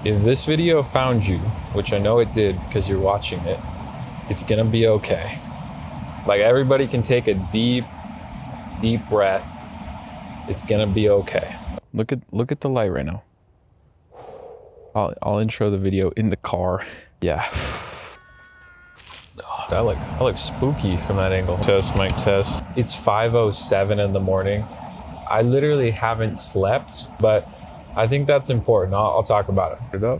If this video found you, which I know it did because you're watching it, it's gonna be okay. Like, everybody can take a deep breath. It's gonna be okay. Look at the light right now. I'll intro the video in the car. Yeah. Oh, I look spooky from that angle. Test, mic test. It's 5:07 in the morning. I literally haven't slept, but I think that's important. I'll talk about it. I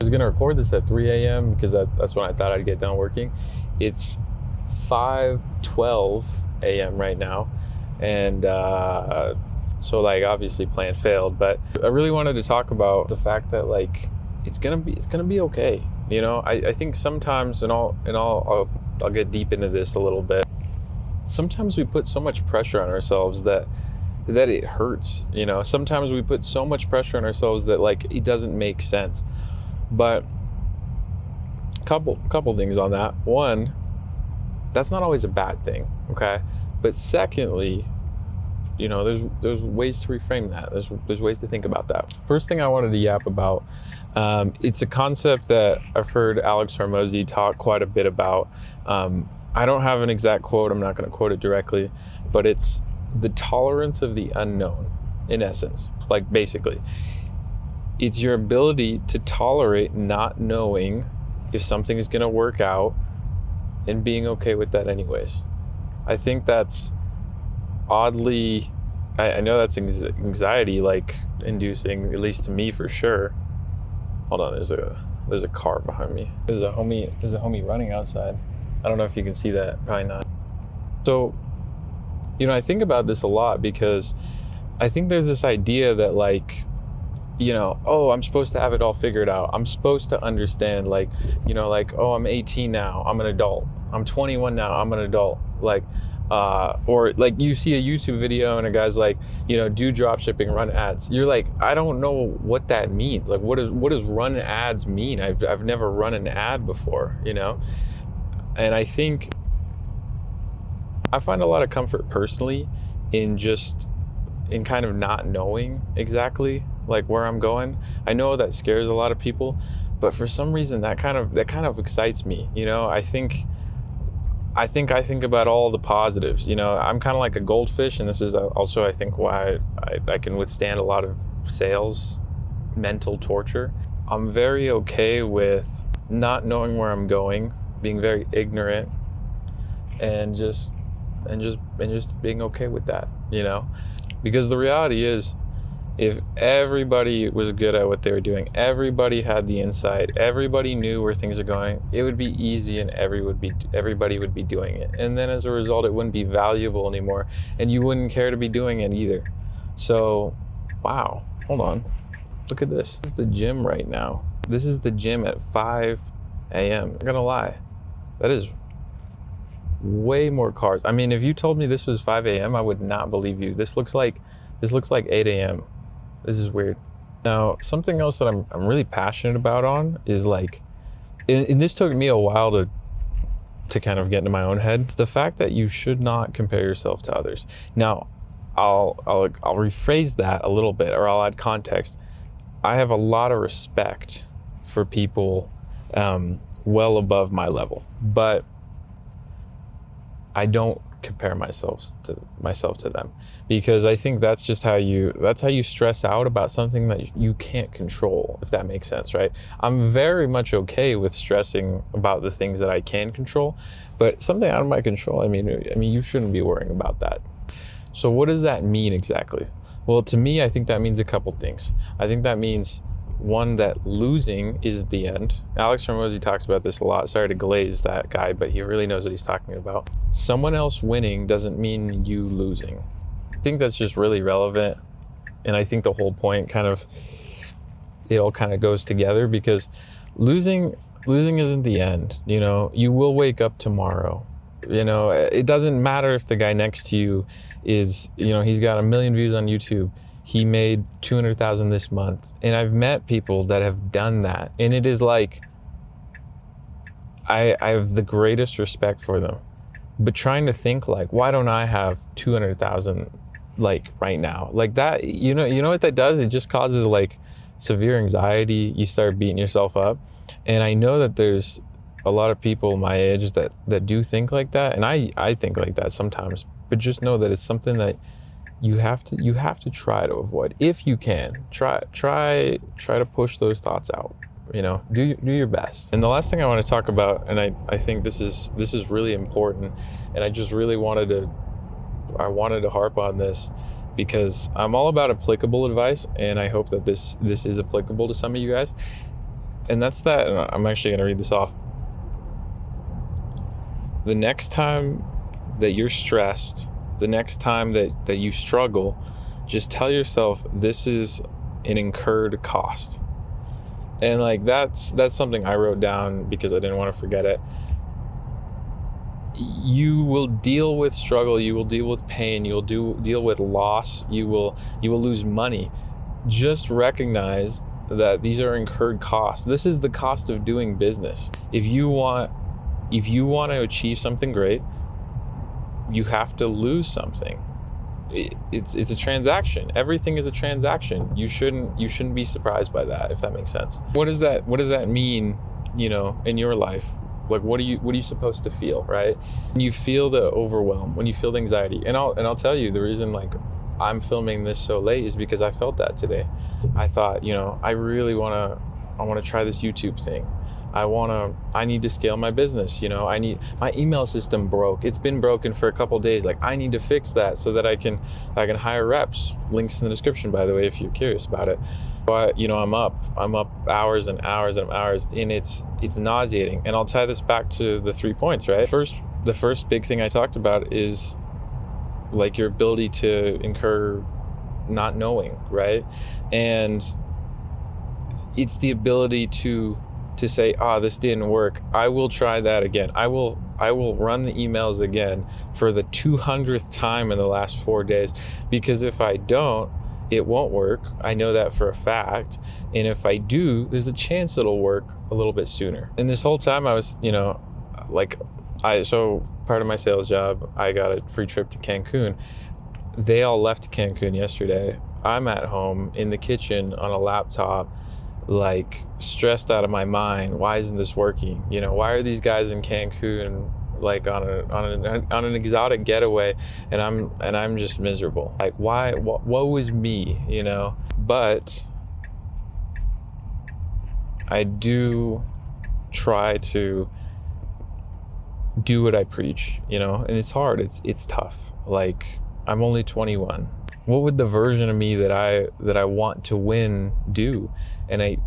was gonna record this at 3 a.m. because that's when I thought I'd get done working. It's 5:12 a.m. right now. And so, like, obviously plan failed, but I really wanted to talk about the fact that, like, it's gonna be okay. You know, I think sometimes, and I'll get deep into this a little bit. Sometimes we put so much pressure on ourselves that it hurts. You know, sometimes we put so much pressure on ourselves that, like, it doesn't make sense. But couple things on that. One, that's not always a bad thing, okay? But secondly, you know, there's ways to reframe that. There's ways to think about that. First thing I wanted to yap about, it's a concept that I've heard Alex Hormozi talk quite a bit about. I don't have an exact quote. I'm not going to quote it directly, but it's the tolerance of the unknown, in essence. Like, basically, it's your ability to tolerate not knowing if something is going to work out and being okay with that anyways. I think that's oddly, I know that's anxiety like inducing, at least to me, for sure. Hold on, there's a car behind me. There's a homie running outside. I don't know if you can see that, probably not. So, you know, I think about this a lot because I think there's this idea that, like, you know, oh, I'm supposed to have it all figured out. I'm supposed to understand, like, you know, like, oh, I'm 18 now, I'm an adult. I'm 21 now, I'm an adult. Like, or like, you see a YouTube video and a guy's like, you know, do drop shipping, run ads. You're like, I don't know what that means. Like, what does run ads mean? I've never run an ad before, you know? And I think I find a lot of comfort personally in kind of not knowing exactly, like, where I'm going. I know that scares a lot of people, but for some reason that kind of excites me. You know, I think about all the positives. You know, I'm kind of like a goldfish, and this is also, I think, why I can withstand a lot of sales mental torture. I'm very okay with not knowing where I'm going, being very ignorant, and just being okay with that, you know? Because the reality is, if everybody was good at what they were doing, everybody had the insight, everybody knew where things are going, it would be easy and everybody would be doing it. And then as a result, it wouldn't be valuable anymore, and you wouldn't care to be doing it either. So, wow, hold on. Look at this. This is the gym right now. This is the gym at 5 a.m. I'm gonna lie. That is way more cars. I mean, if you told me this was 5 a.m., I would not believe you. This looks like 8 a.m. This is weird. Now, something else that I'm really passionate about is, like, and this took me a while to kind of get into my own head. It's the fact that you should not compare yourself to others. Now, I'll rephrase that a little bit, or I'll add context. I have a lot of respect for people well above my level, but I don't compare myself to them, because I think that's just how you stress out about something that you can't control, if that makes sense, right? I'm very much okay with stressing about the things that I can control, but something out of my control, I mean you shouldn't be worrying about that. So what does that mean exactly? Well, to me, I think that means a couple things. I think that means, one, that losing is the end. Alex Hormozi talks about this a lot. Sorry to glaze that guy, but he really knows what he's talking about. Someone else winning doesn't mean you losing. I think that's just really relevant. And I think the whole point it all kind of goes together, because losing isn't the end. You know, you will wake up tomorrow. You know, it doesn't matter if the guy next to you is, you know, he's got 1 million views on YouTube. He made 200,000 this month. And I've met people that have done that. And it is like, I have the greatest respect for them. But trying to think, like, why don't I have 200,000, like, right now? Like that, you know what that does? It just causes, like, severe anxiety, you start beating yourself up. And I know that there's a lot of people my age that do think like that, and I think like that sometimes. But just know that it's something that you have to try to avoid if you can. Try to push those thoughts out. Do your best. And the last thing I want to talk about, and I think this is really important, and I just really wanted to harp on this because I'm all about applicable advice, and I hope that this is applicable to some of you guys. And that's that. And I'm actually going to read this off. The next time that you're stressed, the next time that you struggle, just tell yourself this is an incurred cost. And like that's something I wrote down because I didn't want to forget it. You will deal with struggle, you will deal with pain, you'll deal with loss, you will lose money. Just recognize that these are incurred costs. This is the cost of doing business. If you want to achieve something great, you have to lose something. It's a transaction. Everything is a transaction. You shouldn't be surprised by that, if that makes sense. What does that mean, in your life? Like what are you supposed to feel, right? When you feel the overwhelm, when you feel the anxiety, and I'll tell you the reason like I'm filming this so late is because I felt that today. I thought, I really want to try this YouTube thing. I need to scale my business. My email system broke. It's been broken for a couple of days. Like I need to fix that so that I can hire reps. Links in the description, by the way, if you're curious about it. But I'm up hours and hours and hours, and it's nauseating. And I'll tie this back to the 3 points, right? The first big thing I talked about is like your ability to incur not knowing, right? And it's the ability to say, this didn't work. I will try that again. I will run the emails again for the 200th time in the last 4 days, because if I don't, it won't work. I know that for a fact. And if I do, there's a chance it'll work a little bit sooner. And this whole time I was, so part of my sales job, I got a free trip to Cancun. They all left Cancun yesterday. I'm at home in the kitchen on a laptop, like stressed out of my mind. Why isn't this working? Why are these guys in Cancun like on an exotic getaway, and I'm just miserable? Like why? What was me? But I do try to do what I preach, and it's hard. It's tough. Like I'm only 21. What would the version of me that I want to win do? And I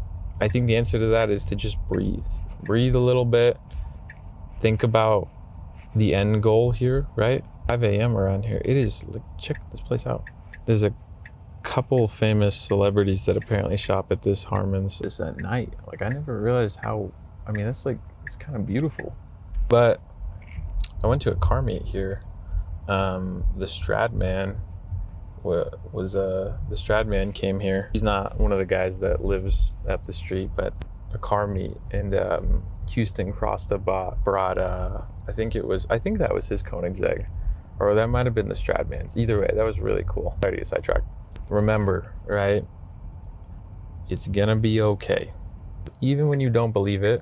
think the answer to that is to just breathe a little bit. Think about the end goal here, right? 5 a.m. around here. It is like, check this place out. There's a couple famous celebrities that apparently shop at this Harmon's this at night. Like I never realized how, it's kind of beautiful. But I went to a car meet here. The Stradman the Stradman came here. He's not one of the guys that lives up the street, but a car meet, and Houston Costa brought I think that was his Koenigsegg, or that might have been the Stradman's. Either way, that was really cool. Sorry to get sidetracked. Remember, right? It's gonna be okay. Even when you don't believe it,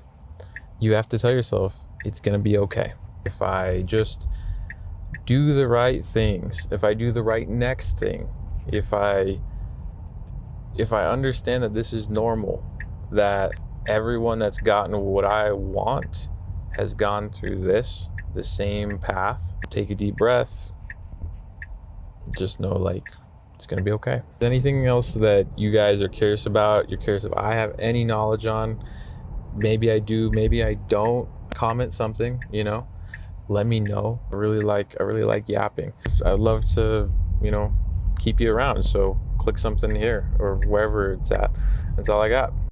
you have to tell yourself it's gonna be okay. If I just do the right things, if I do the right next thing, if I understand that this is normal, that everyone that's gotten what I want has gone through the same path, take a deep breath, just know like it's gonna be okay. Anything else that you guys are curious about, you're curious if I have any knowledge on, maybe I do, maybe I don't, comment something, let me know. I really like yapping. I'd love to, keep you around. So click something here or wherever it's at. That's all I got.